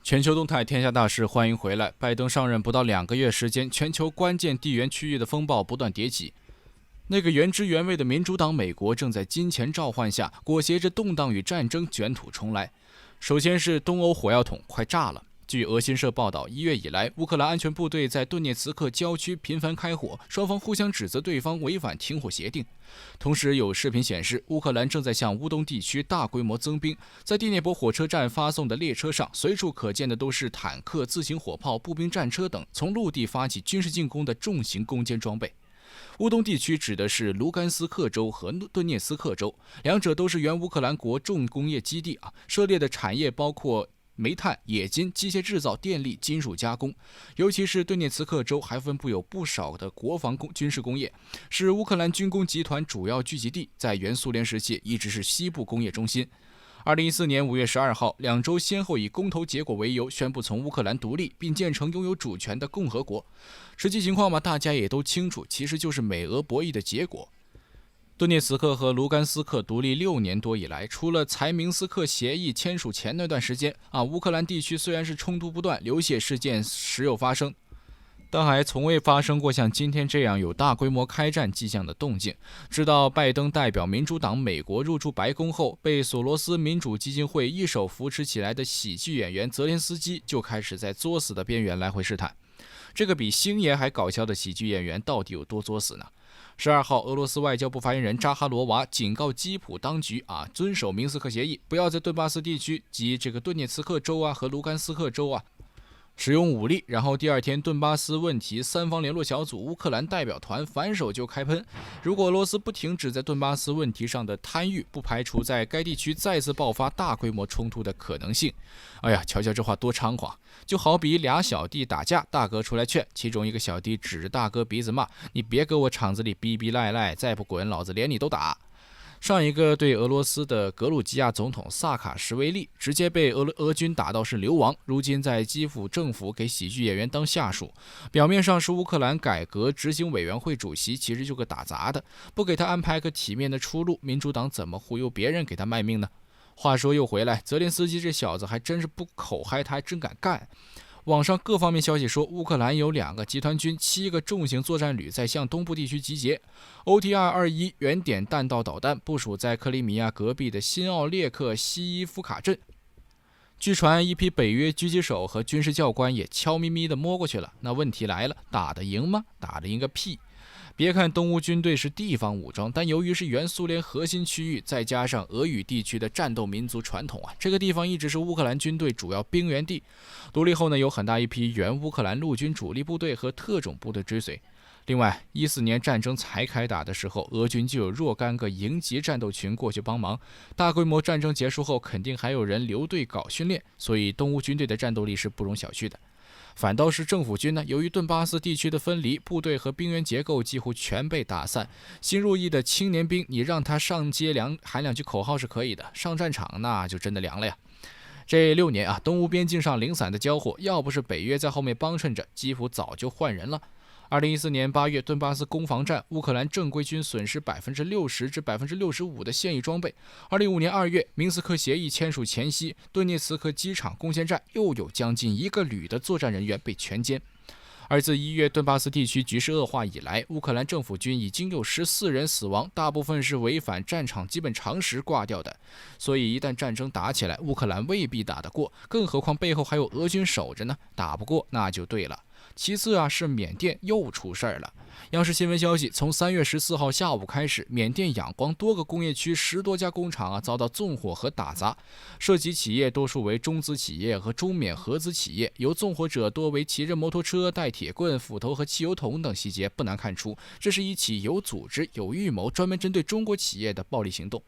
全球动态，天下大事，欢迎回来。拜登上任不到2个月时间，全球关键地缘区域的风暴不断迭起。那个原汁原味的民主党美国正在金钱召唤下，裹挟着动荡与战争卷土重来。首先是东欧火药桶快炸了。据俄新社报道，1月以来，乌克兰安全部队在顿涅茨克郊区频繁开火，双方互相指责对方违反停火协定。同时，有视频显示，乌克兰正在向乌东地区大规模增兵，在第聂伯火车站发送的列车上，随处可见的都是坦克、自行火炮、步兵战车等从陆地发起军事进攻的重型攻坚装备。乌东地区指的是卢甘斯克州和顿涅茨克州，两者都是原乌克兰国重工业基地涉猎的产业包括煤炭、冶金、机械制造、电力、金属加工，尤其是顿涅茨克州还分布有不少的国防军事工业，是乌克兰军工集团主要聚集地，在原苏联时期一直是西部工业中心。2014年5月12号，两州先后以公投结果为由，宣布从乌克兰独立，并建成拥有主权的共和国。实际情况嘛，大家也都清楚，其实就是美俄博弈的结果。顿涅茨克和卢甘斯克独立6年多以来，除了采明斯克协议签署前那段时间乌克兰地区虽然是冲突不断，流血事件时有发生，但还从未发生过像今天这样有大规模开战迹象的动静。直到拜登代表民主党美国入驻白宫后，被索罗斯民主基金会一手扶持起来的喜剧演员泽连斯基就开始在作死的边缘来回试探。这个比星爷还搞笑的喜剧演员到底有多作死呢？12号，俄罗斯外交部发言人扎哈罗娃警告基辅当局遵守明斯克协议，不要在顿巴斯地区及顿涅茨克州和卢甘斯克州使用武力。然后第二天，顿巴斯问题三方联络小组乌克兰代表团反手就开喷，如果俄罗斯不停止在顿巴斯问题上的贪欲，不排除在该地区再次爆发大规模冲突的可能性。哎呀，瞧瞧这话多猖狂，就好比俩小弟打架，大哥出来劝，其中一个小弟指着大哥鼻子骂：“你别给我场子里逼逼赖赖，再不滚，老子连你都打。”上一个对俄罗斯的格鲁吉亚总统萨卡什维利直接被俄军打到是流亡，如今在基辅政府给喜剧演员当下属，表面上是乌克兰改革执行委员会主席，其实就个打杂的，不给他安排个体面的出路，民主党怎么忽悠别人给他卖命呢？话说又回来，泽连斯基这小子还真是不口嗨，他还真敢干。网上各方面消息说，乌克兰有2个集团军、7个重型作战旅在向东部地区集结。OTR-21 原点弹道导弹部署在克里米亚隔壁的新奥列克西伊夫卡镇。据传，一批北约狙击手和军事教官也悄咪咪地摸过去了。那问题来了，打得赢吗？打得赢个屁！别看东乌军队是地方武装，但由于是原苏联核心区域，再加上俄语地区的战斗民族传统这个地方一直是乌克兰军队主要兵源地。独立后呢，有很大一批原乌克兰陆军主力部队和特种部队追随。另外，14年战争才开打的时候，俄军就有若干个营级战斗群过去帮忙。大规模战争结束后，肯定还有人留队搞训练，所以东乌军队的战斗力是不容小觑的。反倒是政府军呢，由于顿巴斯地区的分离，部队和兵员结构几乎全被打散。新入役的青年兵，你让他上街喊2句口号是可以的，上战场那就真的凉了呀。这6年东乌边境上零散的交火，要不是北约在后面帮衬着，基辅早就换人了。2014年8月，顿巴斯攻防战，乌克兰正规军损失60%至65%的现役装备。2015年2月，明斯克协议签署前夕，顿涅茨克机场攻陷战又有将近1个旅的作战人员被全歼。而自1月顿巴斯地区局势恶化以来，乌克兰政府军已经有14人死亡，大部分是违反战场基本常识挂掉的。所以一旦战争打起来，乌克兰未必打得过，更何况背后还有俄军守着呢，打不过那就对了。其次是缅甸又出事儿了。央视新闻消息，从3月14号下午开始，缅甸仰光多个工业区10多家工厂遭到纵火和打砸，涉及企业多数为中资企业和中缅合资企业，由纵火者多为骑着摩托车、带铁棍、斧头和汽油桶等细节不难看出，这是一起有组织、有预谋、专门针对中国企业的暴力行动。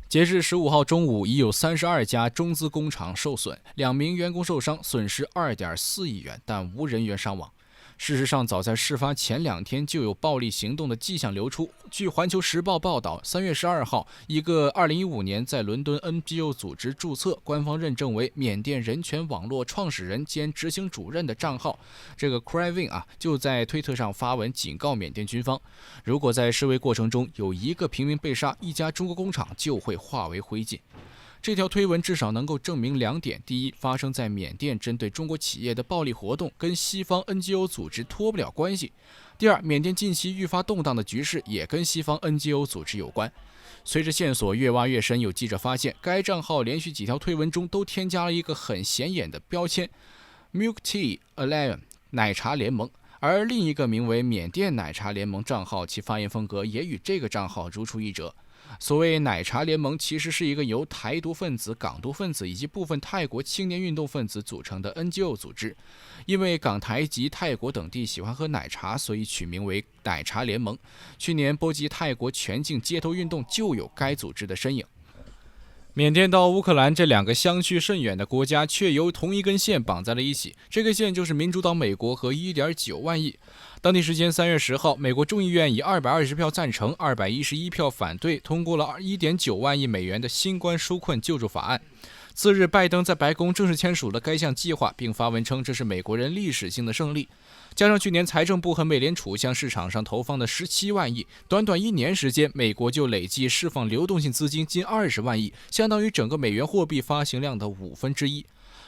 截至15号中午，已有32家中资工厂受损，2名员工受伤，损失2.4亿元，但无人员伤亡。事实上，早在事发前2天就有暴力行动的迹象流出。据《环球时报》报道，3月12号，一个2015年在伦敦 NGO 组织注册、官方认证为缅甸人权网络创始人兼执行主任的账号，这个 Cryvin 就在推特上发文警告缅甸军方，如果在示威过程中有1个平民被杀，1家中国工厂就会化为灰烬。这条推文至少能够证明2点：第一，发生在缅甸针对中国企业的暴力活动跟西方 NGO 组织脱不了关系；第二，缅甸近期愈发动荡的局势也跟西方 NGO 组织有关。随着线索越挖越深，有记者发现，该账号连续几条推文中都添加了一个很显眼的标签 Milk Tea Alliance 奶茶联盟，而另一个名为缅甸奶茶联盟账号，其发言风格也与这个账号如出一辙。所谓奶茶联盟其实是一个由台独分子、港独分子以及部分泰国青年运动分子组成的 NGO 组织。因为港台及泰国等地喜欢喝奶茶，所以取名为奶茶联盟。去年波及泰国全境街头运动就有该组织的身影。缅甸到乌克兰这2个相去甚远的国家，却由同一根线绑在了一起。这个线就是民主党美国和 1.9 万亿。当地时间3月10号，美国众议院以220票赞成、211票反对，通过了1.9万亿美元的新冠纾困救助法案。次日，拜登在白宫正式签署了该项计划，并发文称这是美国人历史性的胜利。加上去年财政部和美联储向市场上投放的17万亿，短短1年时间，美国就累计释放流动性资金近20万亿，相当于整个美元货币发行量的1/5。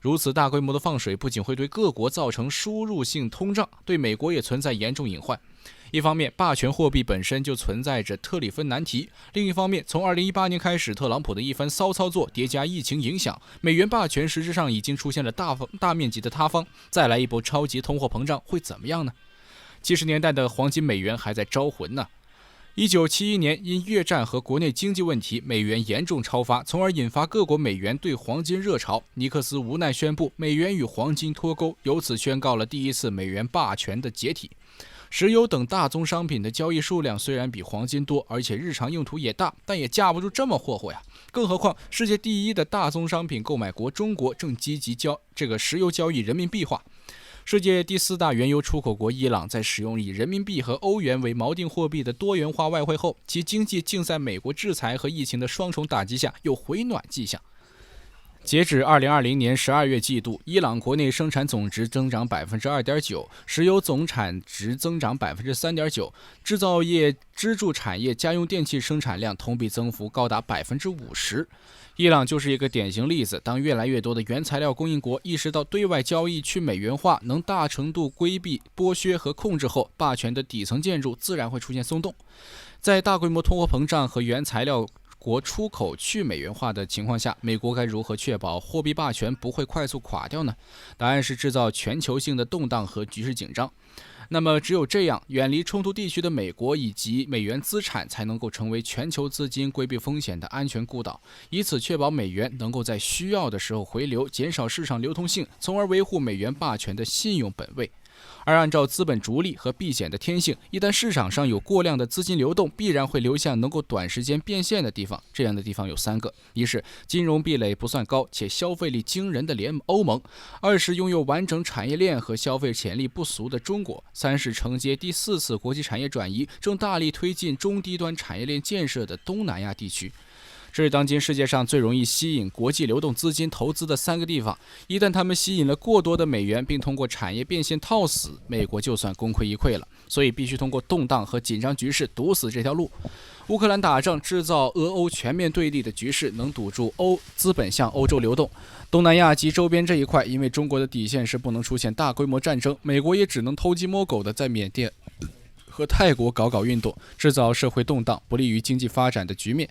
如此大规模的放水，不仅会对各国造成输入性通胀，对美国也存在严重隐患。一方面，霸权货币本身就存在着特里芬难题；另一方面，从2018年开始，特朗普的一番骚操作叠加疫情影响，美元霸权实质上已经出现了大面积的塌方。再来一波超级通货膨胀会怎么样呢？70年代的黄金美元还在招魂呢。1971年，因越战和国内经济问题，美元严重超发，从而引发各国美元对黄金热潮。尼克斯无奈宣布美元与黄金脱钩，由此宣告了第一次美元霸权的解体。石油等大宗商品的交易数量虽然比黄金多，而且日常用途也大，但也架不住这么霍霍呀。更何况，世界第一的大宗商品购买国中国正积极石油交易人民币化。世界第4大原油出口国伊朗在使用以人民币和欧元为锚定货币的多元化外汇后，其经济竟在美国制裁和疫情的双重打击下有回暖迹象。截止2020年12月季度，伊朗国内生产总值增长 2.9%， 石油总产值增长 3.9%， 制造业、支柱产业、家用电器生产量同比增幅高达 50%。伊朗就是一个典型例子，当越来越多的原材料供应国意识到对外交易去美元化能大程度规避剥削和控制后，霸权的底层建筑自然会出现松动。在大规模通货膨胀和原材料国出口去美元化的情况下，美国该如何确保货币霸权不会快速垮掉呢？答案是制造全球性的动荡和局势紧张。那么只有这样，远离冲突地区的美国以及美元资产才能够成为全球资金规避风险的安全孤岛，以此确保美元能够在需要的时候回流，减少市场流通性，从而维护美元霸权的信用本位。而按照资本逐利和避险的天性，一旦市场上有过量的资金流动，必然会流向能够短时间变现的地方。这样的地方有3个：一是金融壁垒不算高且消费力惊人的欧盟；二是拥有完整产业链和消费潜力不俗的中国；三是承接第4次国际产业转移，正大力推进中低端产业链建设的东南亚地区。这是当今世界上最容易吸引国际流动资金投资的3个地方，一旦他们吸引了过多的美元，并通过产业变现套死，美国就算功亏一篑了。所以必须通过动荡和紧张局势堵死这条路。乌克兰打仗制造俄欧全面对立的局势，能堵住资本向欧洲流动。东南亚及周边这一块，因为中国的底线是不能出现大规模战争，美国也只能偷鸡摸狗的在缅甸和泰国搞运动，制造社会动荡，不利于经济发展的局面。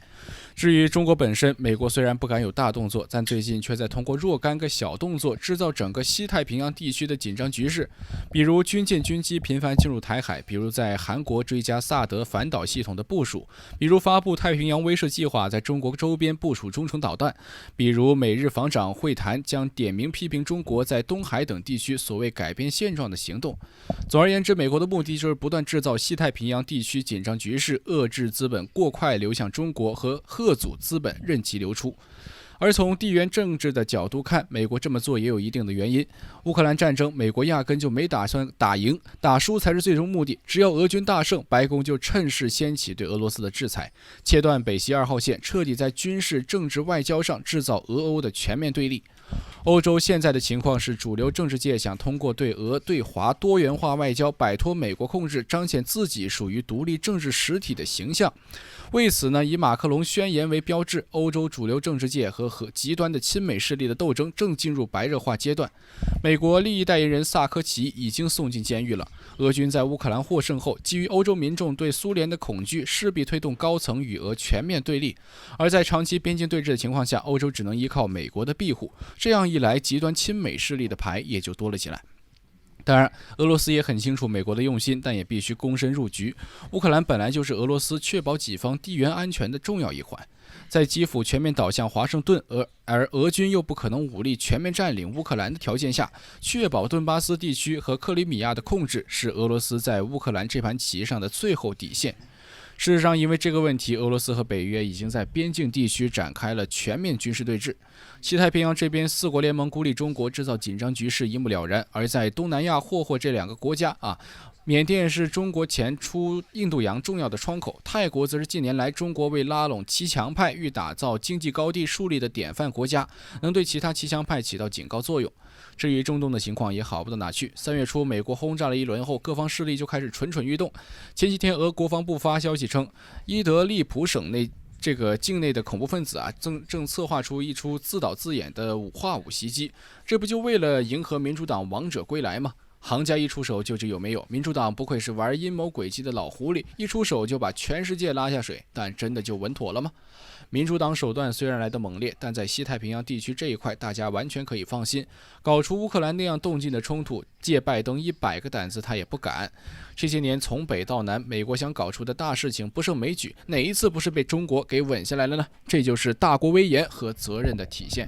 至于中国本身，美国虽然不敢有大动作，但最近却在通过若干个小动作制造整个西太平洋地区的紧张局势，比如军舰军机频繁进入台海，比如在韩国追加萨德反导系统的部署，比如发布太平洋威慑计划在中国周边部署中程导弹，比如美日防长会谈将点名批评中国在东海等地区所谓改变现状的行动。总而言之，美国的目的就是不断制造西太平洋地区紧张局势，遏制资本过快流向中国和遏阻资本任其流出。而从地缘政治的角度看，美国这么做也有一定的原因。乌克兰战争，美国压根就没打算打赢，打输才是最终目的。只要俄军大胜，白宫就趁势掀起对俄罗斯的制裁，切断北溪2号线，彻底在军事、政治、外交上制造俄欧的全面对立。欧洲现在的情况是，主流政治界想通过对俄对华多元化外交摆脱美国控制，彰显自己属于独立政治实体的形象。为此呢，以马克龙宣言为标志，欧洲主流政治界和极端的亲美势力的斗争正进入白热化阶段。美国利益代言人萨科齐已经送进监狱了。俄军在乌克兰获胜后，基于欧洲民众对苏联的恐惧，势必推动高层与俄全面对立。而在长期边境对峙的情况下，欧洲只能依靠美国的庇护。这样一来，极端亲美势力的牌也就多了起来。当然，俄罗斯也很清楚美国的用心，但也必须躬身入局。乌克兰本来就是俄罗斯确保己方地缘安全的重要一环，在基辅全面倒向华盛顿，而俄军又不可能武力全面占领乌克兰的条件下，确保顿巴斯地区和克里米亚的控制，是俄罗斯在乌克兰这盘棋上的最后底线。事实上，因为这个问题，俄罗斯和北约已经在边境地区展开了全面军事对峙。西太平洋这边，4国联盟孤立中国，制造紧张局势一目了然；而在东南亚霍霍这2个国家缅甸是中国前出印度洋重要的窗口，泰国则是近年来中国为拉拢骑强派欲打造经济高地树立的典范国家，能对其他骑强派起到警告作用。至于中东的情况也好不到哪去，3月初美国轰炸了一轮后，各方势力就开始蠢蠢欲动。前几天俄国防部发消息称，伊德利卜省内这个境内的恐怖分子正策划出一出自导自演的化武袭击，这不就为了迎合民主党王者归来吗？行家一出手就知有没有，民主党不愧是玩阴谋诡计的老狐狸，一出手就把全世界拉下水，但真的就稳妥了吗？民主党手段虽然来得猛烈，但在西太平洋地区这一块，大家完全可以放心。搞出乌克兰那样动静的冲突，借拜登100个胆子他也不敢。这些年从北到南，美国想搞出的大事情不胜枚举，哪一次不是被中国给稳下来了呢？这就是大国威严和责任的体现。